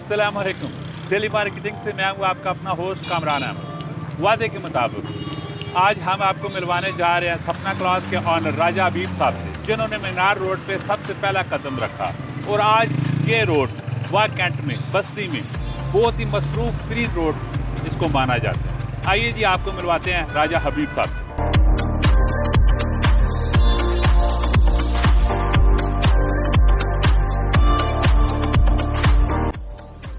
अस्सलाम वालेकुम। Daily marketing से मैं हूँ आपका अपना होस्ट कामरान अहमद। वादे के मुताबिक आज हम आपको मिलवाने जा रहे हैं सपना क्लॉथ के ऑनर राजा हबीब साहब से, जिन्होंने मीनार रोड पे सबसे पहला कदम रखा। और आज ये रोड वाह कैंट में बस्ती में बहुत ही मसरूफ तरीन रोड इसको माना जाता है। आइए जी आपको मिलवाते हैं राजा हबीब साहब से।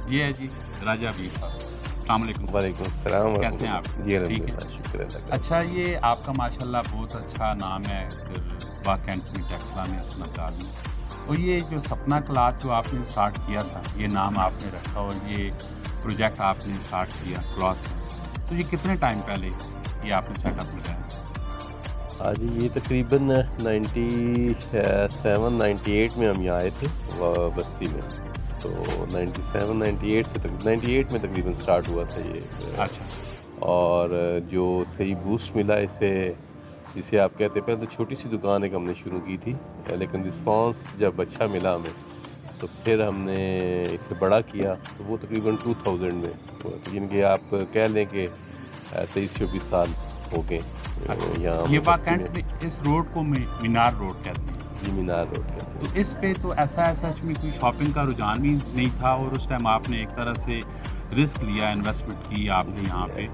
ये है जी राजा हबीब साहब। अस्सलाम वालेकुम। वालेकुम अस्सलाम। कैसे हैं आप? जी ठीक है, शुक्र है। अच्छा, ये आपका माशाल्लाह बहुत अच्छा नाम है वाह कैंट में, टेक्सला में, असनाकार में। और ये जो सपना क्लॉथ जो आपने स्टार्ट किया था, ये नाम आपने रखा और ये प्रोजेक्ट आपने स्टार्ट किया क्लॉथ, तो ये कितने टाइम पहले ये आपने सेटअप लगाया? आज ये तकरीबन 97-98 में हम यहाँ आए थे बस्ती में। तो 97-98 से 98 में तकरीबन स्टार्ट हुआ था ये। अच्छा। और जो सही बूस्ट मिला इसे, जिसे आप कहते हैं, पहले तो छोटी सी दुकान एक हमने शुरू की थी, लेकिन रिस्पांस जब अच्छा मिला हमें तो फिर हमने इसे बड़ा किया। तो वो तकरीबन 2000 में हुआ। तो जिनके आप कह लें कि 23-24 साल हो गए यहाँ। ये वाह कैंट में इस रोड को मीनार रोड कहते हैं। जी मीनार रोड कहते हैं। तो इस पे तो ऐसा में कोई शॉपिंग का रुझान भी नहीं था और उस टाइम आपने एक तरह से रिस्क लिया, इन्वेस्टमेंट की आपने यहाँ पे।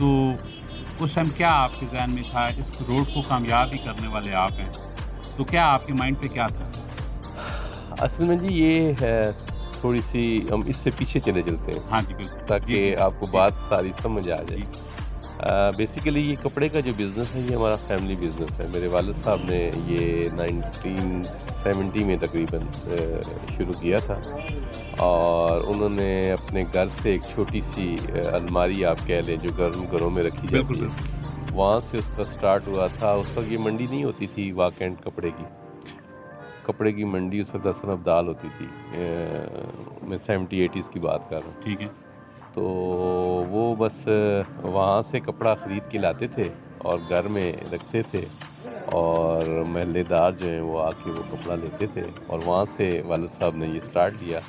तो उस टाइम क्या आपके जहन में था? इस रोड को कामयाब भी करने वाले आप हैं, तो क्या आपके माइंड पे क्या था? असल में जी ये है, थोड़ी सी हम इससे पीछे चले चलते हैं। हाँ जी बिल्कुल, ताकि आपको बात सारी समझ आ जाए। बेसिकली ये कपड़े का जो बिज़नेस है ये हमारा फैमिली बिज़नेस है। मेरे वालिद साहब ने ये 1970 में तकरीबन शुरू किया था। और उन्होंने अपने घर से एक छोटी सी अलमारी आप कह लें जो घरों में रखी जाती है, वहाँ से उसका स्टार्ट हुआ था। उस वक्त ये मंडी नहीं होती थी वाह कैंट कपड़े की मंडी उस वक्त हसन अब्दाल होती थी। मैं 70-80s की बात कर रहा हूँ। ठीक है। तो वो बस वहाँ से कपड़ा ख़रीद के लाते थे और घर में रखते थे, और महल्लेदार जो हैं वो आके वो कपड़ा लेते थे। और वहाँ से वालिद साहब ने ये स्टार्ट किया।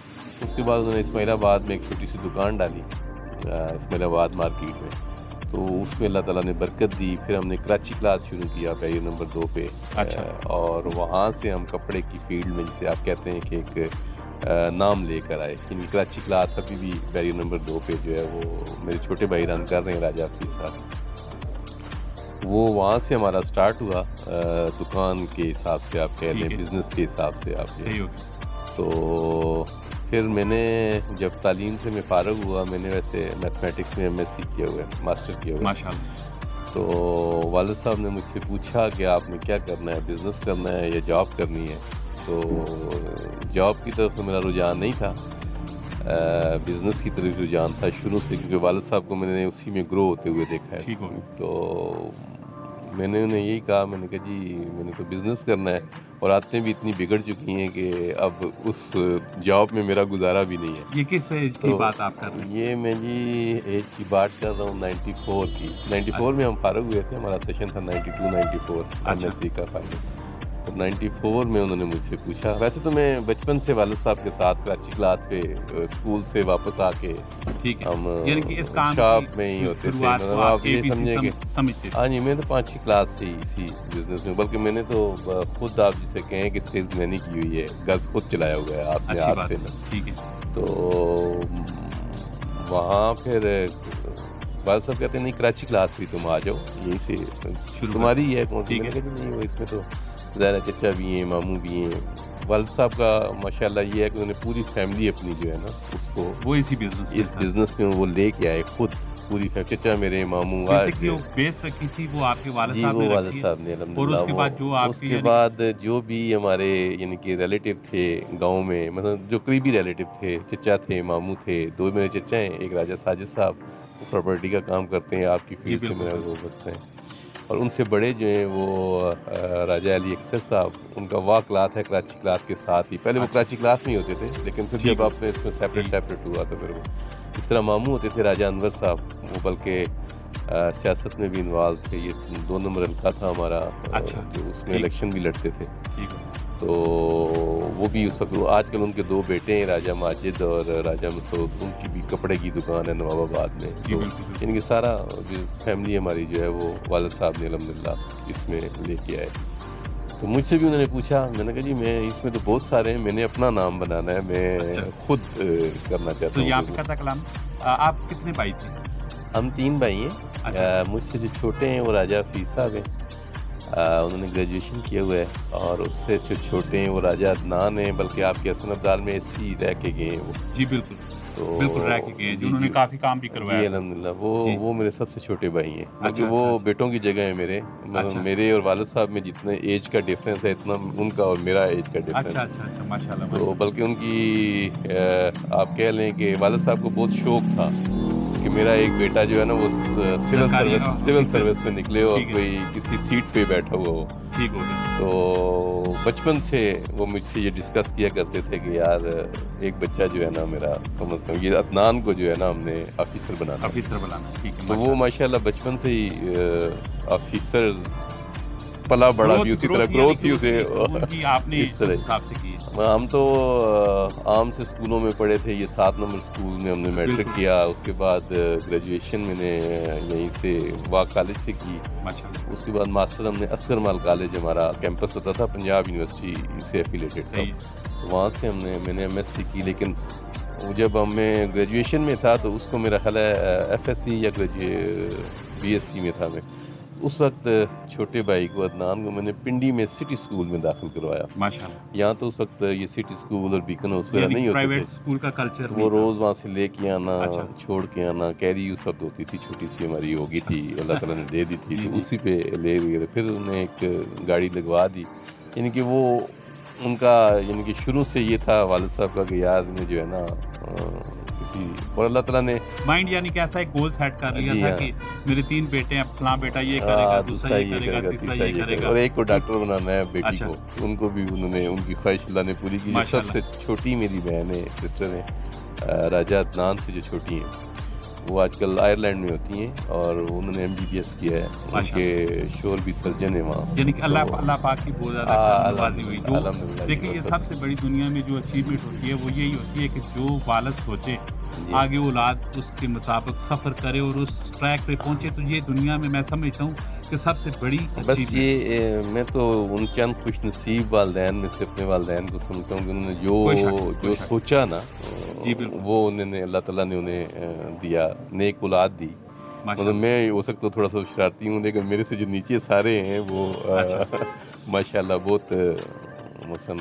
उसके बाद उन्होंने इस्माइलाबाद में एक छोटी सी दुकान डाली, इस्माइलाबाद मार्केट में। तो उसमें अल्लाह ताला ने बरकत दी। फिर हमने कराची क्लास शुरू किया बैरियर नंबर 2 पे। अच्छा। और वहाँ से हम कपड़े की फील्ड में, जिसे आप कहते हैं कि एक नाम लेकर आए। यानी कराची क्लास अभी भी बैरियर नंबर 2 पे जो है वो मेरे छोटे भाई रन कर रहे हैं, राजा हफीज साहब। वो वहाँ से हमारा स्टार्ट हुआ दुकान के हिसाब से आप कह लें, बिजनेस के हिसाब से आप। सही हो। तो फिर मैंने जब तालीम से मैं फारग हुआ, मैंने वैसे मैथमेटिक्स में MSc किया हुआ है, मास्टर किया हुआ है। माशाल्लाह। तो वालिद साहब ने मुझसे पूछा कि आपने क्या करना है, बिज़नेस करना है या जॉब करनी है? तो जॉब की तरफ तो मेरा रुझान नहीं था, बिज़नेस की तरफ रुझान था शुरू से, क्योंकि वालिद साहब को मैंने उसी में ग्रो होते हुए देखा है। तो मैंने उन्हें यही कहा, मैंने कहा जी मैंने तो बिज़नेस करना है, और आदतें भी इतनी बिगड़ चुकी हैं कि अब उस जॉब में मेरा गुजारा भी नहीं है। ये किस एज की बात आप कर रहे हैं? ये मैं जी एज की बात कर रहा हूँ 94 की। 94 में हम फारग हुए थे, हमारा सेशन था 92-94 MSc का फाइनल। तो 94 में उन्होंने मुझसे पूछा। वैसे तो मैं बचपन से वालिद साहब के साथ कराची क्लास पे स्कूल से वापस आके हम शॉप में ही होते थे। मतलब आप ये समझेंगे। हाँ जी, मैं तो 5वीं क्लास से इसी बिजनेस में, बल्कि मैंने तो खुद आप जिसे कहें कि सेल्स मैनी की हुई है, गज खुद चलाया हुआ है आपने हाथ से ना। ठीक है। तो वहाँ फिर वालिद साहब कहते हैं नहीं कराची क्लास भी तुम आ जाओ, यहीं से तुम्हारी है कौन सी? मैंने कहा नहीं, वो इसमें तो ज़ाहिर चचा भी हैं, मामू भी हैं। वालिद साहब का माशाल्लाह ये है कि उन्होंने पूरी फैमिली अपनी जो है ना उसको वो इस बिज़नेस में वो लेके आए खुद, पूरी फैमिली। चचा मेरे, मामू बेस रखी थी वो आपके वालिद साहब ने, और उसके बाद जो भी हमारे यानी कि रिलेटिव थे गांव में, मतलब जो करीबी रिलेटिव थे, चचा थे, मामू थे, 2 मेरे चचा हैं, एक राजा साजिद साहब, वो प्रॉपर्टी का काम करते हैं, आपकी फील्ड से मेरा वो बसते हैं। और उनसे बड़े जो हैं वो राजा अली अक्सर साहब, उनका वाह क्लाथ है कराची क्लाथ के साथ ही। पहले वो कराची क्लाथ में ही होते थे, लेकिन फिर जब आपने इसमें सेपरेट हुआ तो फिर वो इस तरह मामू होते थे राजा अनवर साहब, वो बल्कि सियासत में भी इन्वॉल्व थे। ये 2 नंबर हल्का था हमारा। अच्छा। जो उसमें इलेक्शन भी लड़ते थे। तो वो भी उस वक्त, आजकल उनके 2 बेटे हैं, राजा माजिद और राजा मसूद, उनकी भी कपड़े की दुकान है नवाबाबाद में। तो इनकी सारा फैमिली हमारी जो है वो वालिद साहब ने अल्हम्दुलिल्लाह इसमें लेके आए। तो मुझसे भी उन्होंने पूछा, मैंने कहा जी मैं इसमें तो बहुत सारे हैं, मैंने अपना नाम बनाना है, मैं खुद करना चाहता हूँ। तो यहाँ पे कथा कलाम, आप कितने भाई थे? हम 3 भाई हैं। मुझसे जो छोटे हैं वो राजा हफीज साहब हैं, उन्होंने ग्रेजुएशन किया हुआ है, और उससे जो छोटे हैं वो राजा अदनान हैं, बल्कि आपके हसन अब्दाल में एसी रह के गए हैं वो। जी बिल्कुल, तो बिल्कुल रह के गए, जिन्होंने काफी काम भी करवाया। जी अल्हम्दुलिल्लाह, वो मेरे सबसे छोटे भाई हैं, क्योंकि वो बेटों की जगह है मेरे। मेरे और वालिद साहब में जितने एज का डिफरेंस है, इतना उनका और मेरा एज का डिफरेंस। अच्छा माशाल्लाह। तो बल्कि उनकी आप कह लें कि वालिद साहब को बहुत शौक था कि मेरा एक बेटा जो है ना वो सिविल सर्विस में निकले और कोई किसी सीट पे बैठा हुआ हो। ठीक हो गया। तो बचपन से वो मुझसे ये डिस्कस किया करते थे कि यार एक बच्चा जो है ना मेरा, कम से कम ये अदनान को जो है ना हमने ऑफिसर बनाना। ठीक है। तो वो माशाल्लाह बचपन से ही ऑफिसर पला बड़ा भी, उसी तरह ग्रोथ ही उसे आपने इस तरह हिसाब से की। हम तो आम से स्कूलों में पढ़े थे, ये 7 नंबर स्कूल में हमने मैट्रिक किया, उसके बाद ग्रेजुएशन मैंने यहीं से वाक कॉलेज से की, उसके बाद मास्टर हमने असगर माल कॉलेज, हमारा कैंपस होता था पंजाब यूनिवर्सिटी से एफिलेटेड था, तो वहाँ से मैंने MSc की। लेकिन जब मैं ग्रेजुएशन में था तो उसको मेरा ख्याल है FSc या BSc में था मैं, उस वक्त छोटे भाई को अदनान को मैंने पिंडी में सिटी स्कूल में दाखिल करवाया माशाल्लाह। यहाँ तो उस वक्त ये सिटी स्कूल और बीकन हाउस वगैरह नहीं होते थे, स्कूल का कल्चर वो रोज़ वहाँ से लेके आना, छोड़ के आना, कैरी उस वक्त होती थी, छोटी सी हमारी होगी थी, अल्लाह ताला ने दे दी थी, तो उसी पे ले गए। फिर उन्हें एक गाड़ी लगवा दी, यानी कि वो उनका यानी कि शुरू से ये था वालिद साहब का कि यार में जो है ना किसी, और अल्लाह ताला ने माइंड यानी कि ऐसा एक गोल सेट कर लिया था कि मेरे 3 बेटे हैं, फलां बेटा ये करेगा, दूसरा ये करेगा, तीसरा ये करेगा, और एक को डॉक्टर बनाना है बेटी को, उनको भी उन्होंने उनकी ख्वाहिश अल्लाह ने पूरी की। सबसे छोटी मेरी बहन है, सिस्टर है राजा अदनान से जो छोटी हैं, वो आजकल आयरलैंड में होती हैं और उन्होंने MBBS किया है, उनके शोर भी सर्जन है वहाँ, यानी कि अल्लाह पाक की बहुत ज़्यादा नवाज़ी हुई। जो देखिए ये सबसे बड़ी दुनिया में जो अचीवमेंट होती है वो यही होती है कि जो वालिद सोचे आगे औलाद उसके मुताबिक सफ़र करे और उस ट्रैक पे पहुँचे, तो ये दुनिया में मैं समझता हूँ कि सबसे बड़ी बस ये मैं तो उन चंद खुश नसीब वालदैन में से अपने वालदैन को समझता हूँ कि उन्होंने जो सोचा ना वो उन्होंने अल्लाह ताला ने उन्हें दिया, नेक औलाद दी। मतलब मैं हो सकता थोड़ा सा शरारती हूँ, लेकिन मेरे से जो नीचे सारे हैं वो माशाल्लाह बहुत मसलन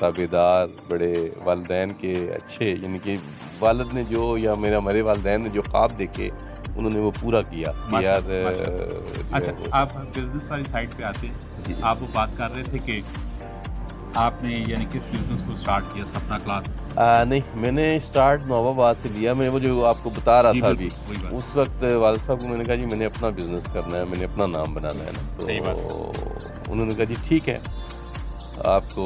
ताबेदार, बड़े वालदैन के अच्छे, यानी कि वालिद ने जो या हमारे वालदैन ने जो ख्वाब देखे उन्होंने वो पूरा किया यार। अच्छा, आप बिजनेस वाली साइड पे आते हैं, आप वो बात कर रहे थे कि आपने यानी किस बिजनेस को स्टार्ट किया? सपना क्लॉथ? नहीं, मैंने स्टार्ट नवाबाबाद से लिया। मैं वो जो आपको बता रहा था अभी, उस वक्त वालिद साहब को मैंने कहा जी मैंने अपना बिजनेस करना है, मैंने अपना नाम बनाना है ना, तो उन्होंने कहा जी ठीक है आपको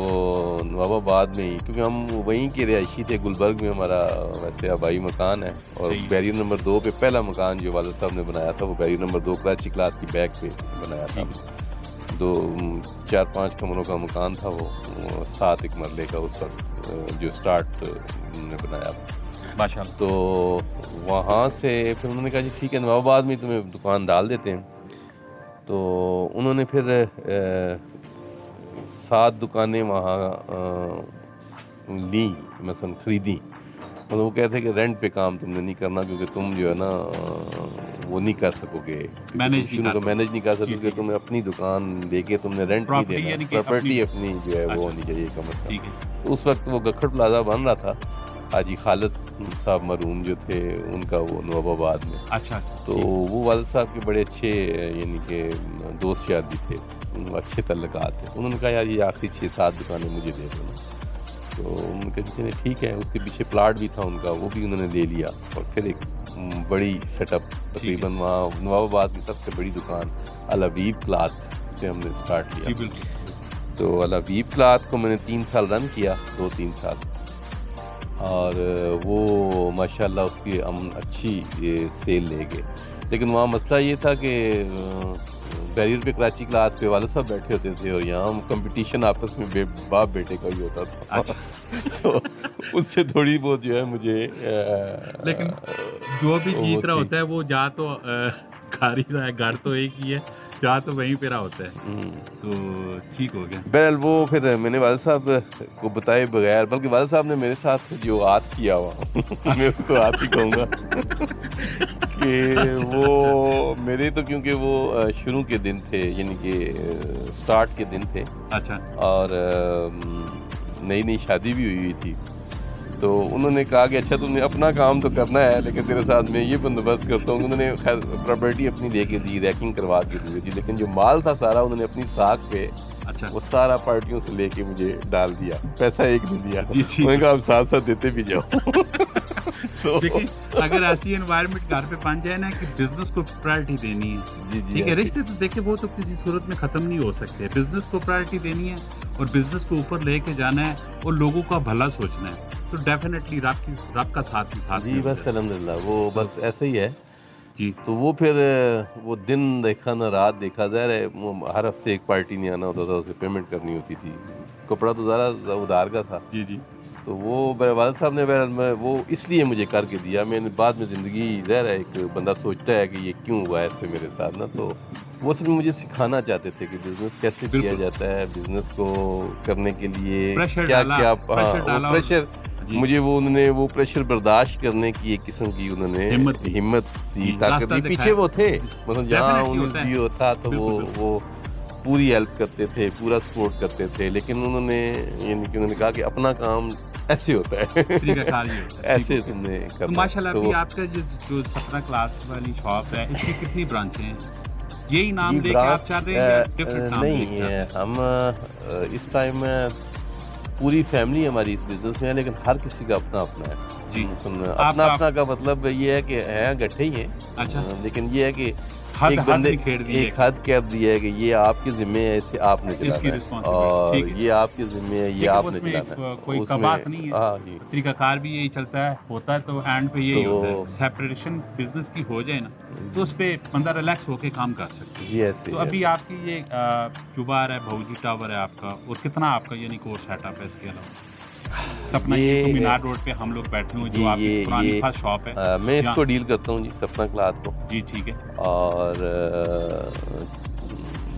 नवाबाबाद में ही, क्योंकि हम वहीं के रिहायशी थे, गुलबर्ग में हमारा वैसे आबाई मकान है, और बैरियर नंबर 2 पे पहला मकान जो वालिद साहब ने बनाया था वो बैरियर नंबर 2 कराची क्लास की बैक पे बनाया था। 4-5 कमरों का मकान था वो, 7 एक मरले का उस वक्त जो स्टार्ट उन्होंने बनाया माशाल्लाह। तो वहाँ से फिर उन्होंने कहा जी ठीक है नवाबाद में तुम्हें दुकान डाल देते हैं। तो उन्होंने फिर 7 दुकानें वहाँ ली, मसलन ख़रीदी। मतलब वो कहते हैं कि रेंट पे काम तुमने नहीं करना, क्योंकि तुम जो है ना वो नहीं कर सकोगे, मैनेज नहीं कर सकोगे, तुम्हें अपनी दुकान देके तुमने रेंट नहीं देना, प्रॉपर्टी अपनी जो है वो होनी चाहिए कम अज़ कम। उस वक्त वो गखड़ प्लाजा बन रहा था, हाजी खालिद साहब मरूम जो थे उनका, वो नवाबाबाद में। अच्छा। तो वो वालिद साहब के बड़े अच्छे यानी कि दोस्त यार भी थे, अच्छे तल्लुकात थे। उन्होंने कहा यार ये आखिरी 6-7 दुकानें मुझे दे दो ना, तो उनके चले ठीक है। उसके पीछे प्लाट भी था उनका, वो भी उन्होंने ले लिया, और फिर एक बड़ी सेटअप तकरीबन वहाँ नवाबाद की सबसे बड़ी दुकान अल-हबीब क्लॉथ से हमने स्टार्ट किया। तो अल-हबीब क्लॉथ को मैंने 3 साल रन किया, 2-3 साल, और वो माशाल्लाह उसकी हम अच्छी सेल ले गए। लेकिन वहाँ मसला ये था कि बैरियर पे कराची क्लास पे वाले साहब बैठे होते थे और यहाँ हम कंपटीशन आपस में बाप बेटे का ही होता था। अच्छा। तो उससे थोड़ी बहुत जो है मुझे लेकिन जो भी वो जीत रहा थी। होता है वो जा तो घर ही रहा है, घर तो एक ही है, जा तो वहीं पे रहा होता है, तो ठीक हो गया। बहरहाल वो फिर मैंने वाले साहब को बताए बगैर, बल्कि वाले साहब ने मेरे साथ जो आत किया हुआ मैं उसको आत ही कहूँगा कि वो मेरे तो क्योंकि वो शुरू के दिन थे, यानी कि स्टार्ट के दिन थे। अच्छा। और नई नई शादी भी हुई थी, तो उन्होंने कहा कि अच्छा तुमने अपना काम तो करना है लेकिन तेरे साथ मैं ये बंदोबस्त करता हूँ। उन्होंने खैर प्रॉपर्टी अपनी दे के दी, रैकिंग करवा के दी, लेकिन जो माल था सारा उन्होंने अपनी साख पे अच्छा। वो सारा पार्टियों से लेके मुझे डाल दिया, पैसा एक नहीं दिया। जी, ठीक। उन्होंने कहा आप साथ साथ देते भी जाओ। तो देखिए, अगर ऐसी एनवायरनमेंट घर पे बन जाए ना कि बिजनेस को प्रायोरिटी देनी है, जी जी ठीक है, ऐसे। रिश्ते तो देखिए वो तो किसी सूरत में खत्म नहीं हो सकते, बिजनेस को प्रायोरिटी देनी है और बिजनेस को ऊपर लेके जाना है और लोगों का भला सोचना है, तो डेफिनेटली रब का साथ ही साथ जी बस अल्हम्दुलिल्लाह वो बस ऐसे ही है जी। तो वो फिर वो दिन देखा ना रात देखा, ज़ाहिर है वो हर हफ्ते एक पार्टी नहीं आना होता था, उसे पेमेंट करनी होती थी, कपड़ा तो ज़रा उधार का था। जी जी। तो वो मेरे वालिद साहब ने बहरहाल वो इसलिए मुझे करके दिया। मैंने बाद में ज़िंदगी ज़ाहिर है एक बंदा सोचता है कि ये क्यों हुआ है ऐसे मेरे साथ ना, तो वो असल में मुझे सिखाना चाहते थे कि बिज़नेस कैसे किया बिल्कुल। जाता है, बिज़नेस को करने के लिए प्रेशर क्या डाला, क्या प्रेशर डाला वो प्रेशर जी। मुझे वो उन्होंने वो प्रेशर बर्दाश्त करने की एक किस्म की उन्होंने हिम्मत दी। हिम्मत दी, ताकत रास्ता दी। दिखाया। पीछे वो थे, मतलब जहाँ Definitely उन्हें होता है। भी होता तो बिल्कुल, बिल्कुल। वो पूरी हेल्प करते थे, पूरा सपोर्ट करते थे, लेकिन उन्होंने यानी कि उन्होंने कहा कि अपना काम ऐसे होता है तरीकाकार ये होता है, ऐसे ठीक है। तुमने तो करना है। माशाल्लाह तो अभी आपका जो सपना क्लास वाली शॉप है इसकी कितनी ब्रांचें हैं? यही नाम ये लेके आप ब्रांच चाह रहे हैं या डिफरेंट नाम नहीं लेके चाह रहे हैं? हम इस टाइम पूरी फैमिली हमारी इस बिजनेस में है, लेकिन हर किसी का अपना अपना है। जी। अपना आपका- अपना का मतलब ये है कि है गट्ठे ही है, अच्छा। लेकिन ये है कि हद एक बंदे नहीं खेड़ दी है। एक हद कह दिया है कि ये आपके जिम्मे है, इसे आपने इसकी चलाना है responsibility, और ठीक है। ये आपके जिम्मे है, ये ठीक है, आपने उसमें चलाना है। कोई उसमें- कबात नहीं है। हाँ जी। तरीकाकार भी यही चलता है, होता है तो एंड पे यही तो- होता है। सेपरेशन बिजनेस की हो जाए ना तो उस पे बंदा रिलैक्स होके काम कर सकता है। जी ऐसे तो अभी आपकी ये जो बार है भौजी टावर है आपका, और कितना आपका यानी कोर सेटअप है इसके अलावा? सपना ये तो मीनार रोड पे हम लोग बैठे हुए जी, जो आपकी पुरानी ये- फर्स्ट शॉप है। मैं इसको यहाँ- डील करता हूँ जी, सपना क्लाथ को। जी ठीक है। और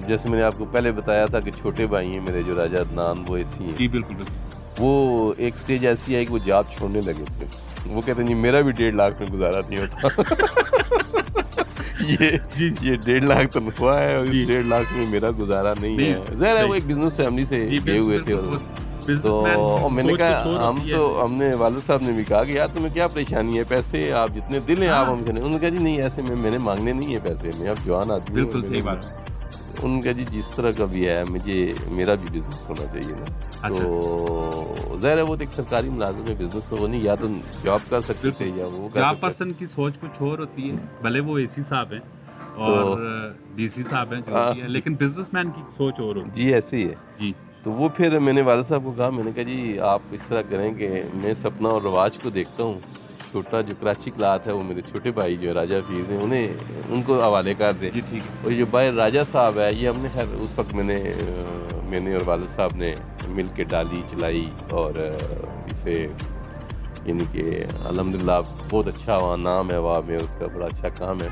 जैसे मैंने आपको पहले बताया था कि छोटे भाई हैं मेरे जो राजा अदनान, वो ऐसी हैं। जी बिल्कुल बिल्कुल। वो एक स्टेज ऐसी आई कि वो जॉब छोड़ने लगे थे। वो कहते हैं जी मेरा भी 1.5 लाख में गुजारा नहीं होता। ये 1.5 लाख तनख्वाह है और जी। इस 1.5 लाख में मेरा गुजारा नहीं नहीं, है। ज़ाहिर है वो सही। एक बिजनेस फैमिली से जी गए हुए थे बिल्कुल, और तो बिजनेसमैन और मैंने सोच कहा कुछ और हम होती तो है। हमने वालिद साहब ने भी कहा कि यार तुम्हें क्या परेशानी है, पैसे आप जितने दिल हैं आप हाँ। हमसे नहीं। उन्होंने कहा जी नहीं ऐसे में मैंने मांगने नहीं है पैसे, मैं अब जवान आदमी हूँ, बिल्कुल सही मैंने- बात है। उनका जी जिस तरह का भी है मुझे मेरा भी बिजनेस होना चाहिए ना। अच्छा। तो ज़ाहिर है वो तो एक सरकारी मुलाजिम है, बिजनेस तो वो नहीं, या तो जॉब कर सकते थे या वो कर जॉब सकते थे। पर्सन की सोच कुछ और होती है, भले वो एसी साहब हैं और डीसी साहब हैं जो हाँ। भी है, लेकिन बिजनेसमैन की सोच और होती जी ऐसे ही है। है। जी तो वो फिर मैंने वालिद साहब को कहा, मैंने कहा जी आप इस तरह करें कि मैं सपना और रवाज को देखता हूँ, छोटा जो कराची क्लाथ है वो मेरे छोटे भाई जो राजा फीस हैं उन्हें उनको हवाले कर दें। जी ठीक है। और ये भाई राजा साहब है ये हमने खैर उस वक्त मैंने और वालिद साहब ने मिल के डाली चलाई और इसे यानी कि अल्हम्दुलिल्लाह बहुत अच्छा वहाँ नाम है, वहाँ में उसका बड़ा अच्छा काम है।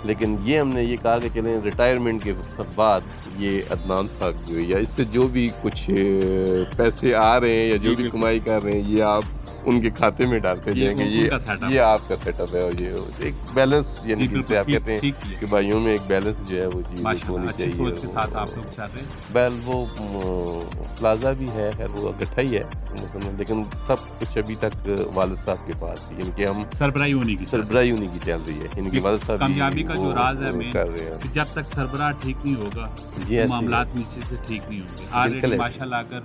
लेकिन ये हमने ये कहा कि चलें रिटायरमेंट के बाद ये अदनान साहब जो या इससे जो भी कुछ पैसे आ रहे हैं या जो जी, भी बिल्कुल। कमाई कर रहे हैं ये आप उनके खाते में डालते ये जाएंगे। उनका setup ये आपका सेटअप है और ये एक बैलेंस यानी जी, जिसे बिल्कुल, आप ठीक- कहते हैं ठीक किया। कि भाइयों में एक बैलेंस जो है वो चीज़ माशाल्लाह होनी अच्छी चाहिए। सोच के साथ आप लोग चाह रहे हैं। बैल वो प्लाजा भी है खैर वो गट्ठा ही है मुसलमान, लेकिन सब कुछ अभी तक वालिद साहब के पास है, यानी कि हम सरबराही होने की सरबराही उन्हीं की चल रही है, यानी कि वालिद साहब कामयाबी का जो वो- राज है वो मेन, कर रहे हैं। कि जब तक सरबराह ठीक नहीं होगा जी, तो ऐसे मामलात ही नीचे से ठीक नहीं होंगे। बिल्कुल ऑलरेडी ऐसे। माशाल्लाह अगर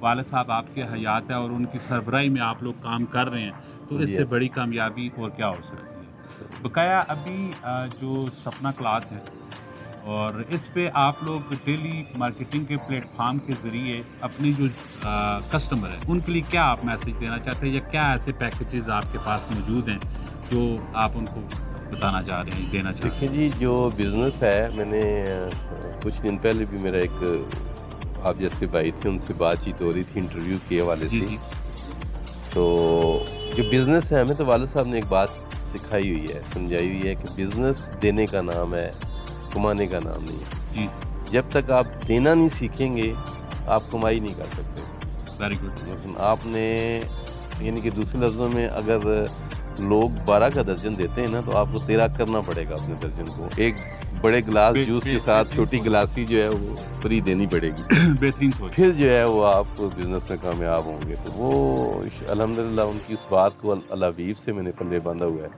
वालिद साहब आपके हयात है और उनकी सरबराही में आप लोग काम कर रहे हैं तो जी, इससे ऐसे। बड़ी कामयाबी और क्या हो सकती है। बकाया अभी जो सपना क्लाथ है और इस पे आप लोग डेली मार्केटिंग के प्लेटफॉर्म के ज़रिए अपनी जो कस्टमर है उनके लिए क्या आप मैसेज देना चाहते हैं या क्या ऐसे पैकेजेस आपके पास मौजूद हैं जो आप उनको बताना चाह रहे हैं, देना चाह रहे देखिए जी, जो बिज़नेस है, मैंने कुछ दिन पहले भी मेरा एक आप जैसे भाई थे उनसे बातचीत हो रही थी इंटरव्यू के हवाले से। जी। तो जो बिज़नेस है, हमें तो वालिद साहब ने एक बात सिखाई हुई है, समझाई हुई है कि बिज़नेस देने का नाम है, कमाने का नाम नहीं है जी। जब तक आप देना नहीं सीखेंगे आप कमाई नहीं कर सकते। Very good. आपने यानी कि दूसरे लफ्ज़ों में अगर लोग 12 का दर्जन देते हैं ना तो आपको 13 करना पड़ेगा अपने दर्जन को। एक बड़े गिलास जूस के साथ छोटी गिलासी जो है वो फ्री देनी पड़ेगी। बेहतरीन सोच। फिर जो है वो आप बिजनेस में कामयाब होंगे। तो वो अल्हम्दुलिल्लाह उनकी उस बात को अल-हबीब से मैंने पल्ले बांधा हुआ है।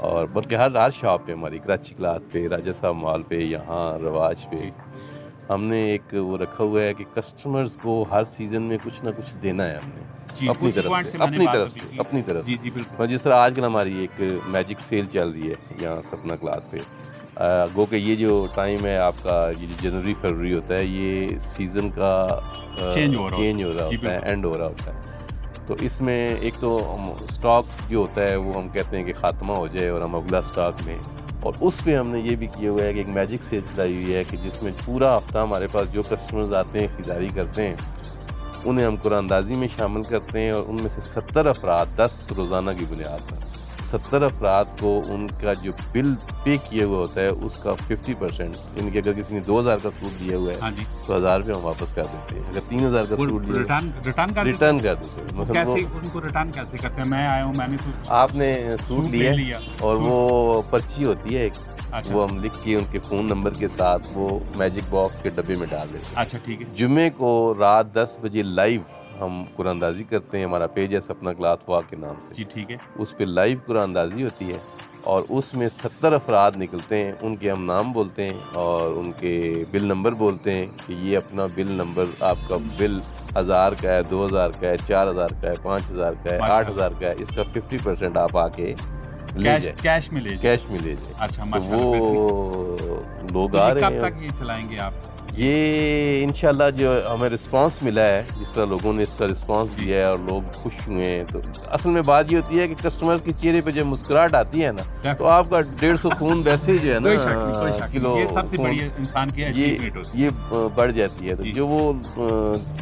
और बल्कि हर शॉप पे हमारी कराची क्लॉथ पे, राजा साहब मॉल पे, यहाँ रवाज पे हमने एक वो रखा हुआ है कि कस्टमर्स को हर सीजन में कुछ ना कुछ देना है हमने अपनी तरफ से। जी बिल्कुल। और जिस तरह आजकल हमारी एक मैजिक सेल चल रही है यहाँ सपना क्लॉथ पे, गो के ये जो टाइम है आपका, ये जो जनवरी फरवरी होता है, ये सीजन का चेंज हो रहा होता है, एंड हो रहा होता है। तो इसमें एक तो स्टॉक जो होता है वो हम कहते हैं कि खात्मा हो जाए और हम अगला स्टॉक में, और उस पे हमने ये भी किया हुआ है कि एक मैजिक सेल चलाई हुई है कि जिसमें पूरा हफ्ता हमारे पास जो कस्टमर्स आते हैं, खरीदारी करते हैं, उन्हें हम कुरानंदाजी में शामिल करते हैं। और उनमें से 70 अफराद 10 रोज़ाना की बुनियाद पर 70 अफराद को उनका जो बिल पे किया हुआ होता है उसका 50%, यानी कि अगर किसी ने 2000 का सूट दिया हुआ है तो 1000 रुपये हम वापस कर देते हैं। अगर 3000 का सूट रिटर्न कर देते हैं। मतलब कैसे उनको रिटर्न कैसे करते हैं? मैं आया हूँ, मैंने तो आपने सूट लिया और वो पर्ची होती है, अच्छा। वो हम लिख के उनके फ़ोन नंबर के साथ वो मैजिक बॉक्स के डब्बे में डाल देते हैं। अच्छा ठीक है। जुम्मे को रात 10 बजे लाइव हम कुरानंदाजी करते हैं। हमारा पेज है सपना क्लॉथ वॉक के नाम से। जी ठीक है। उस पर लाइव कुरानंदाजी होती है और उसमें 70 अफराद निकलते हैं। उनके हम नाम बोलते हैं और उनके बिल नंबर बोलते हैं कि ये अपना बिल नंबर, आपका बिल 1000 का है, 2000 का है, 4000 का है, 5000 का है, 8000 का है, इसका 50% आप आके कैश में ले जाए। अच्छा, तो वो लोग आ रहे हैं। कब तक ये चलाएंगे आप? ये इंशाल्लाह जो हमें रिस्पांस मिला है, जिस तरह लोगों ने इसका रिस्पांस दिया है और लोग खुश हुए हैं, तो असल में बात ये होती है कि कस्टमर के चेहरे पे जब मुस्कुराहट आती है ना तो आपका 150 खून वैसे जो है ना किलो ये सबसे बड़ी इंसान की अचीवमेंट होती है, ये बढ़ जाती है। तो जो वो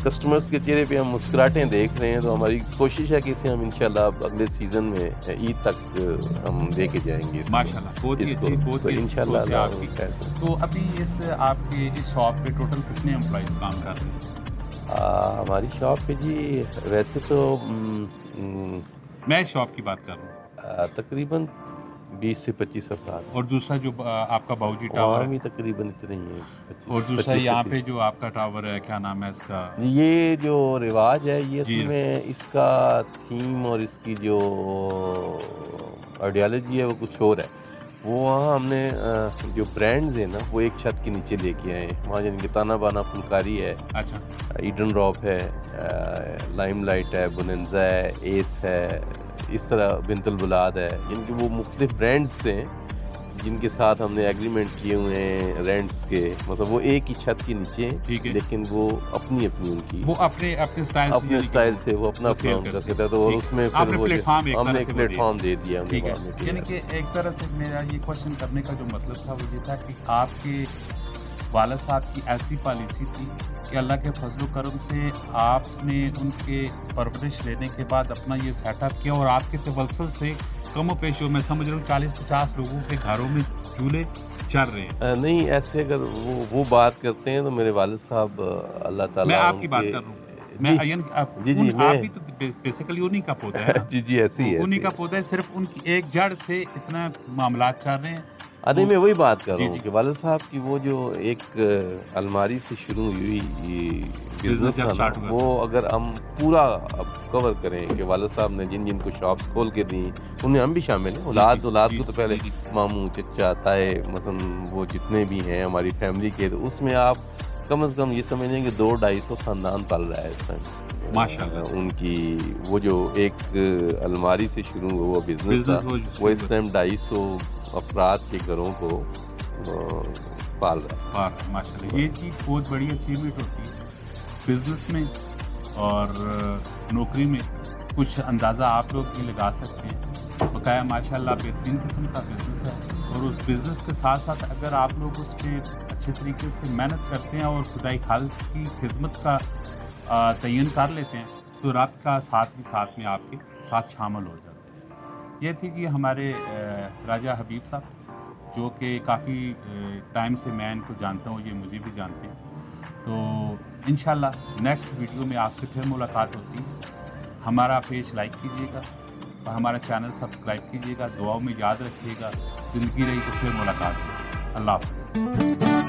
कस्टमर्स के चेहरे पे हम मुस्कुराहटें देख रहे हैं, तो हमारी कोशिश है कि इसे हम इंशाल्लाह अगले सीजन में ईद तक हम लेके जाएंगे माशाल्लाह। बहुत ही अच्छी, बहुत ही इंशाल्लाह। तो अभी इस आपके इस शॉप पे टोटल कितने एम्प्लॉइज काम कर रहे हैं? हमारी शॉप पे जी वैसे तो मैं शॉप की बात कर रहा हूँ, तकरीबन 20 से 25 अफराद। और दूसरा जो आपका बाऊजी टावर है तकरीबन इतने ही है। और दूसरा यहाँ पे जो आपका टावर है, क्या नाम है इसका? ये जो रिवाज है, ये इसमें इसका थीम और इसकी जो आइडियोलॉजी है वो कुछ और है। वो वहाँ हमने जो ब्रांड्स है ना वो एक छत के नीचे लेके आए हैं। वहाँ जिनके ताना बाना फुलकारी है, अच्छा, ईडन रॉप है, लाइमलाइट है, बोनेंजा है, एस है, इस तरह बिंतुल बुलाद है, जिनके वो मुख्तलिफ ब्रांड्स हैं जिनके साथ हमने एग्रीमेंट किए हुए हैं रेंट्स के। मतलब वो एक ही छत के नीचे हैं, लेकिन वो अपनी उनकी वो अपने स्टाइल से वो अपना उनका सेट है। तो उसमें फिर वो हमने एक प्लेटफॉर्म दे दिया। यानी कि एक तरह से मेरा ये क्वेश्चन करने का जो मतलब था वो ये था कि आपके वालिद साहब की ऐसी पॉलिसी थी कि अल्लाह के फजल करम से आपने उनके परवरिश लेने के बाद अपना ये सेटअप किया, और आपके तवल्सल से कम पेश हो, मैं समझ रहा हूँ 40-50 लोगों के घरों में चूल्हे चल रहे हैं। नहीं, ऐसे अगर वो बात करते हैं तो मेरे वालिद साहब अल्लाह ताला, मैं आपकी बात कर रहा हूँ, आप भी तो बेसिकली उन्हीं का पौधा है। जी ऐसे ही है, उन्हीं का पौधा है, सिर्फ उनकी एक जड़ से इतना मामला चल रहे हैं। अरे मैं वही बात कर रहा हूँ कि वालिद साहब की वो जो एक अलमारी से शुरू हुई बिजनेस था ना, वो अगर हम पूरा अब कवर करें कि वालिद साहब ने जिन को शॉप्स खोल के दी, उनमें हम भी शामिल हैं। औलाद को तो पहले मामू, चचा, ताए, मसलन वो जितने भी हैं हमारी फैमिली के, तो उसमें आप कम से कम ये समझें कि 200-250 खानदान पल रहा है इस टाइम माशाल्लाह। उनकी वो जो एक अलमारी से शुरू हुआ वो बिजनेस था, वो इस टाइम 250 अफराद के घरों को पाल रहा है माशाल्लाह। ये चीज़ बहुत बड़ी अचीवमेंट होती है बिजनेस में और नौकरी में। कुछ अंदाज़ा आप लोग भी लगा सकते हैं। बकाया माशाल्लाह बेहतरीन किस्म का बिजनेस है। और उस बिज़नेस के साथ साथ अगर आप लोग उस पर अच्छे तरीके से मेहनत करते हैं और खुदाई खालिक की खिदमत का तयन कर लेते हैं तो रब का साथ भी साथ में आपके साथ शामिल हो जाता है। ये थी जी हमारे राजा हबीब साहब, जो कि काफ़ी टाइम से मैं इनको जानता हूँ, ये मुझे भी जानते हैं। तो इंशाल्लाह नेक्स्ट वीडियो में आपसे फिर मुलाकात होती है। हमारा पेज लाइक कीजिएगा और हमारा चैनल सब्सक्राइब कीजिएगा। दुआओं में याद रखिएगा। ज़िंदगी रही तो फिर मुलाकात होगी। अल्लाह हाफ़िज़।